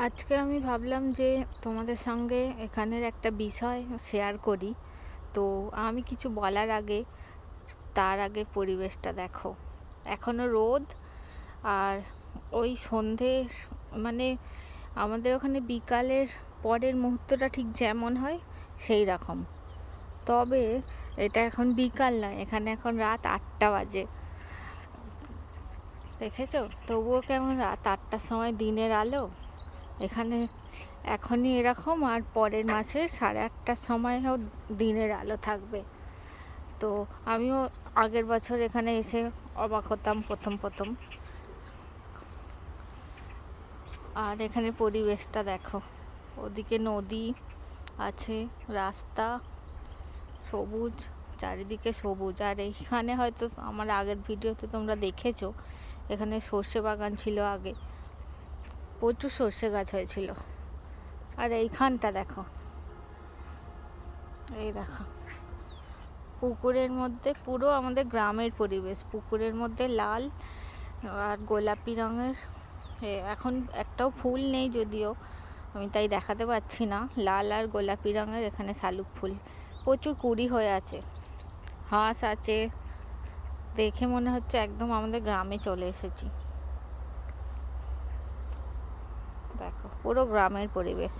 আজকে আমি ভাবলাম যে তোমাদের সঙ্গে এখানের একটা বিষয় শেয়ার করি। তো আমি কিছু বলার আগে তার আগে পরিবেশটা দেখো। এখনো রোদ, আর ওই সন্ধ্যের মানে আমাদের ওখানে বিকালের পরের মুহূর্তটা ঠিক যেমন হয় সেই রকম। তবে এটা এখন বিকাল নয়, এখানে এখন রাত 8টা বাজে। দেখেছো? তবুও কেমন রাত 8টার সময় দিনের আলো এখানে এখনই এরকম, আর পরের মাসে 8:30টার সময়ও দিনের আলো থাকবে। তো আমিও আগের বছর এখানে এসে অবাক হতাম প্রথম প্রথম। আর এখানে পরিবেশটা দেখো, ওদিকে নদী আছে, রাস্তা, সবুজ, চারিদিকে সবুজ। আর এইখানে হয়তো আমার আগের ভিডিওতে তোমরা দেখেছো, এখানে সর্ষে বাগান ছিল আগে, প্রচুর সর্ষে গাছ হয়েছিল। আর এইখানটা দেখো, এই দেখো পুকুরের মধ্যে, পুরো আমাদের গ্রামের পরিবেশ, পুকুরের মধ্যে লাল আর গোলাপি রঙের, এখন একটাও ফুল নেই যদিও, আমি তাই দেখাতে পারছি না। লাল আর গোলাপি রঙের এখানে শালুক ফুল প্রচুর কুড়ি হয়ে আছে, হাঁস আছে। দেখে মনে হচ্ছে একদম আমাদের গ্রামে চলে এসেছি। দেখো পুরো গ্রামের পরিবেশ।